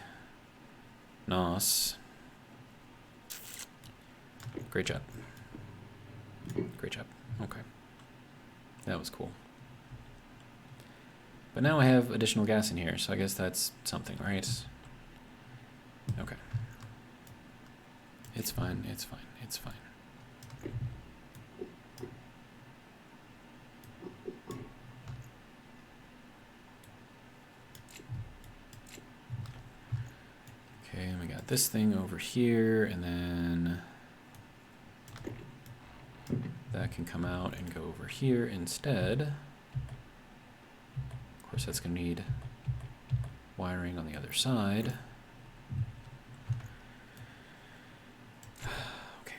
[SPEAKER 1] NOS. Great job. Great job. Okay. That was cool. But now I have additional gas in here, so I guess that's something, right? Okay. It's fine, it's fine, it's fine. Okay, and we got this thing over here, and then that can come out and go over here instead. Of course, that's going to need wiring on the other side. Okay.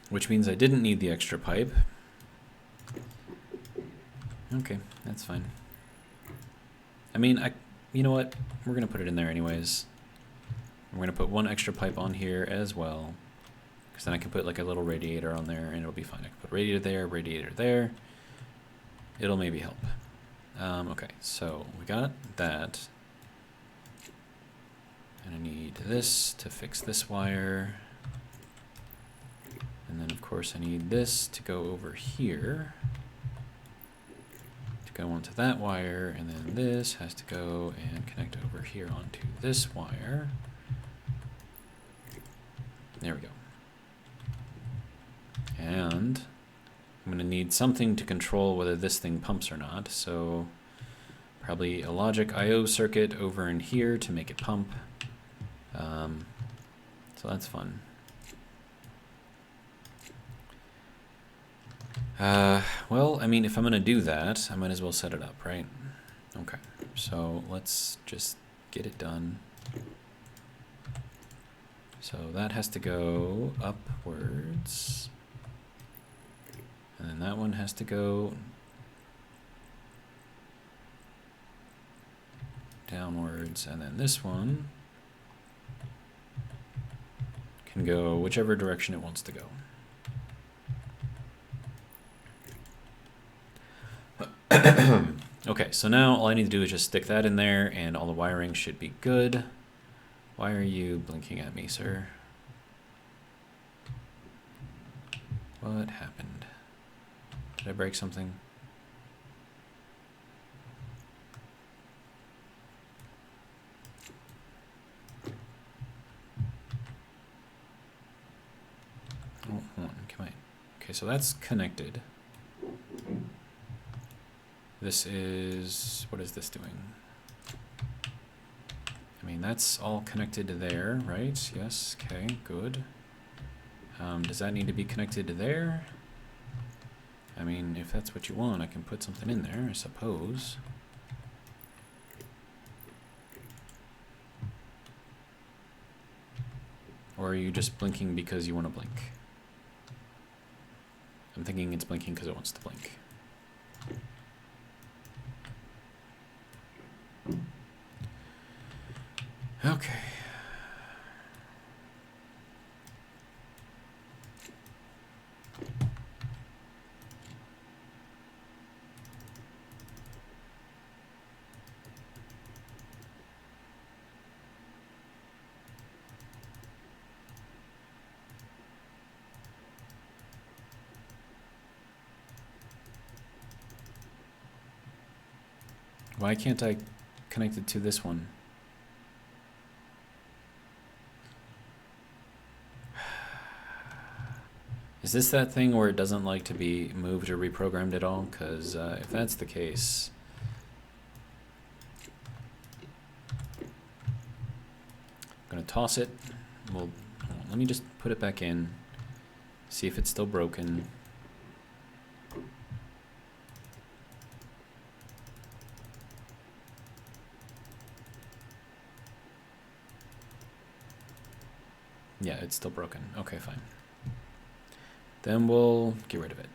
[SPEAKER 1] Which means I didn't need the extra pipe. Okay, that's fine. I mean, you know what? We're going to put it in there anyways. We're going to put one extra pipe on here as well, because then I can put like a little radiator on there and it'll be fine. I can put radiator there. It'll maybe help. Okay, so we got that. And I need this to fix this wire. And then of course, I need this to go over here, to go onto that wire, and then this has to go and connect over here onto this wire. There we go. And I'm going to need something to control whether this thing pumps or not, so probably a logic I/O circuit over in here to make it pump. So that's fun. Well, I mean, if I'm going to do that, I might as well set it up, right? Okay, so let's just get it done. So that has to go upwards. And then that one has to go downwards. And then this one can go whichever direction it wants to go. Okay, so now all I need to do is just stick that in there and all the wiring should be good. Why are you blinking at me, sir? What happened? Did I break something? Oh, hold on, come on. Okay, so that's connected. This is, what is this doing? I mean, that's all connected to there, right? Yes, okay, good. Does that need to be connected to there? I mean, if that's what you want, I can put something in there, I suppose. Or are you just blinking because you want to blink? I'm thinking it's blinking because it wants to blink. Okay. Why can't I connect it to this one? Is this that thing where it doesn't like to be moved or reprogrammed at all? Because if that's the case... I'm going to toss it. Well, let me just put it back in. See if it's still broken. Yeah, it's still broken. Okay, fine. Then we'll get rid of it.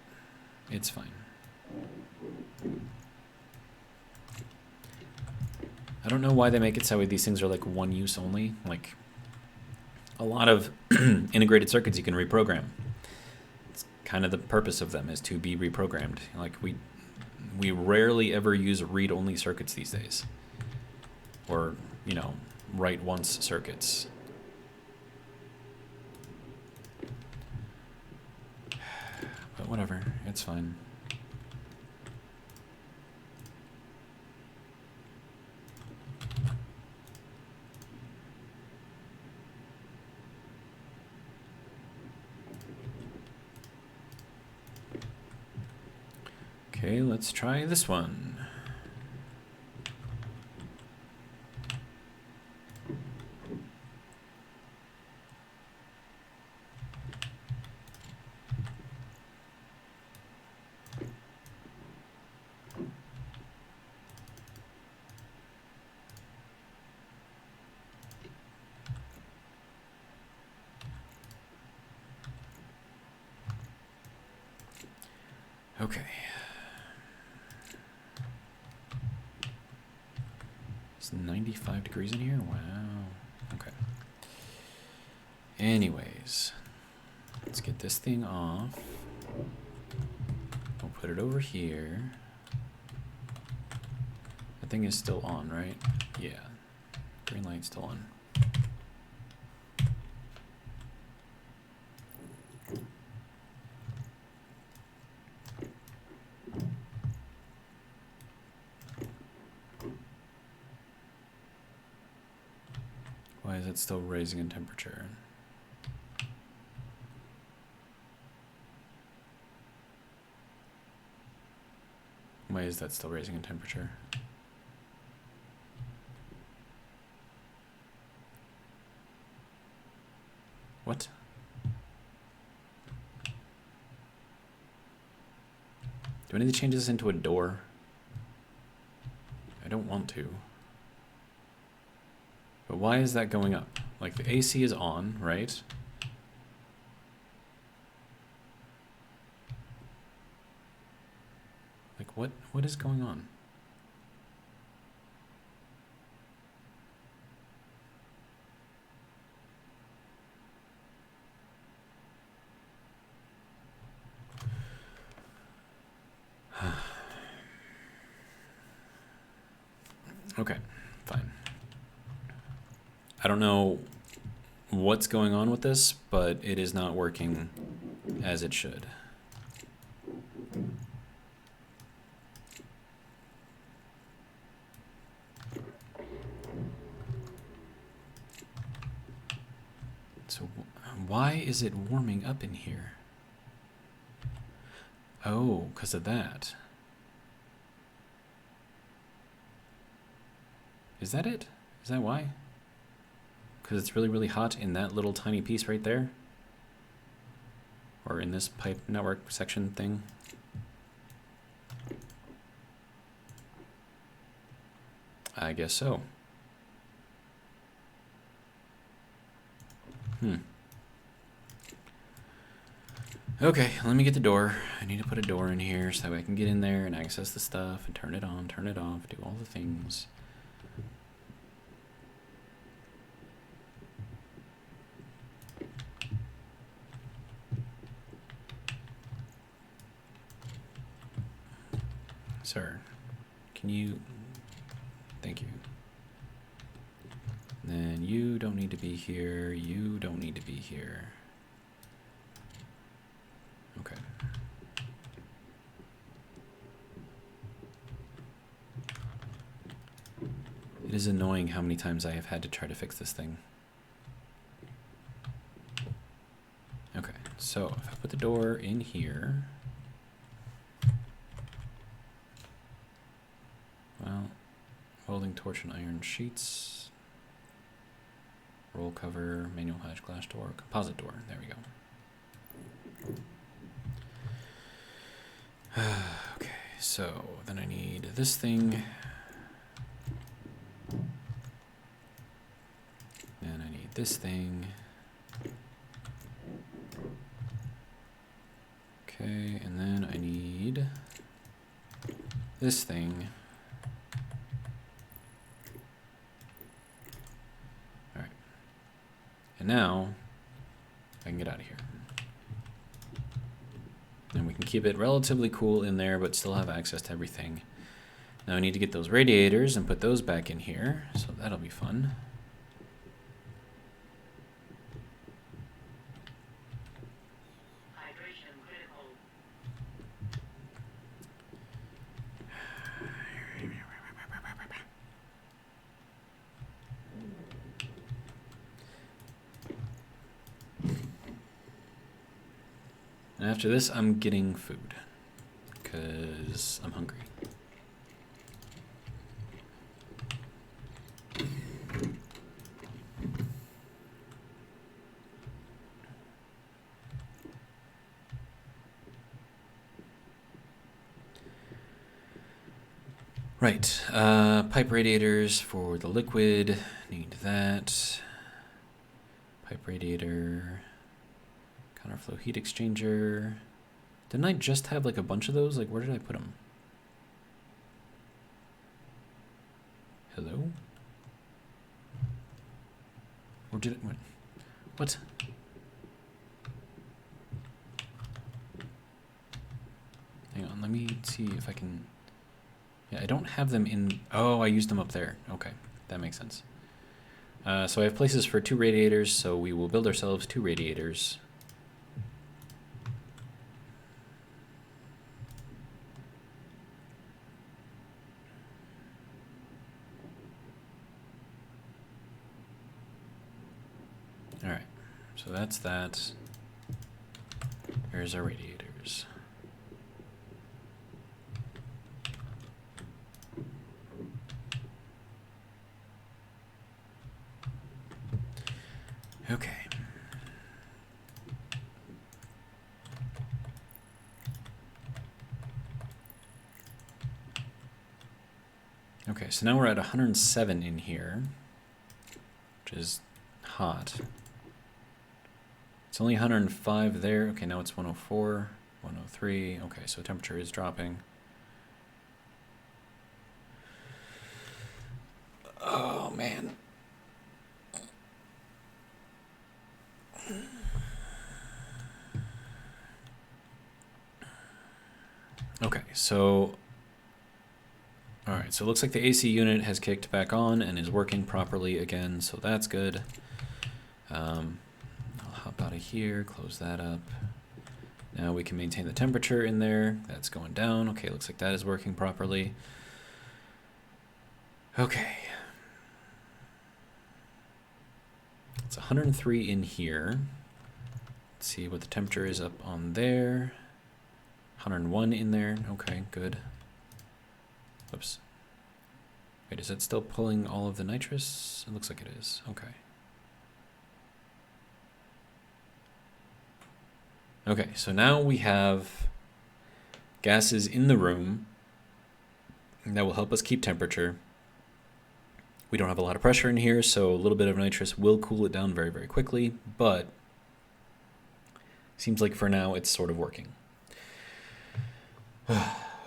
[SPEAKER 1] It's fine. I don't know why they make it so these things are like one use only. Like a lot of integrated circuits you can reprogram. It's kind of the purpose of them is to be reprogrammed. Like we rarely ever use read-only circuits these days. Or, you know, write-once circuits. But whatever, it's fine. Okay, let's try this one. Okay. It's 95 degrees in here? Wow. Okay. Anyways, let's get this thing off. We'll put it over here. That thing is still on, right? Yeah. Green light's still on. Why is it still raising in temperature? Why is that still raising in temperature? What? Do I need to change this into a door? I don't want to. But why is that going up? Like the AC is on, right? Like what is going on? Okay, fine. I don't know what's going on with this, but it is not working as it should. So why is it warming up in here? Oh, because of that. Is that it? Is that why? Because it's really, really hot in that little tiny piece right there? Or in this pipe network section thing? I guess so. Okay, let me get the door. I need to put a door in here so that I can get in there and access the stuff and turn it on, turn it off, do all the things. Sir, can you... Thank you. Then you don't need to be here. You don't need to be here. Okay. It is annoying how many times I have had to try to fix this thing. Okay, so if I put the door in here... Well, welding torch and iron sheets. Roll cover, manual hatch glass door, composite door. There we go. Okay, so then I need this thing. Then I need this thing. Okay, and then I need this thing. All right. And now I can get out of here. And we can keep it relatively cool in there, but still have access to everything. Now I need to get those radiators and put those back in here, so that'll be fun.
[SPEAKER 2] Hydration critical.
[SPEAKER 1] And after this, I'm getting food, because I'm hungry. Right, pipe radiators for the liquid, need that. Pipe radiator, counterflow heat exchanger. Didn't I just have like a bunch of those? Like, where did I put them? Hello? Or did it, what? Hang on, let me see if I can... Yeah, I don't have them in... Oh, I used them up there. Okay, that makes sense. So I have places for 2 radiators, so we will build ourselves 2 radiators. All right, so that's that. Here's our radiators. Okay. Okay, so now we're at 107 in here, which is hot. It's only 105 there. Okay, now it's 104, 103. Okay, so temperature is dropping. Oh, man. Okay, so... All right, so it looks like the AC unit has kicked back on and is working properly again, so that's good. I'll hop out of here, close that up. Now we can maintain the temperature in there. That's going down. Okay, looks like that is working properly. Okay. It's 103 in here. Let's see what the temperature is up on there. 101 in there. Okay, good. Oops. Wait, is it still pulling all of the nitrous? It looks like it is. Okay. Okay, so now we have gases in the room that will help us keep temperature. We don't have a lot of pressure in here, so a little bit of nitrous will cool it down very, very quickly, but seems like for now it's sort of working.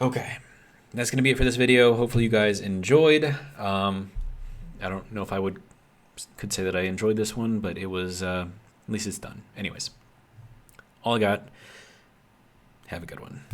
[SPEAKER 1] Okay, that's going to be it for this video. Hopefully you guys enjoyed. I don't know if I could say that I enjoyed this one, but it was, at least it's done. Anyways. All I got. Have a good one.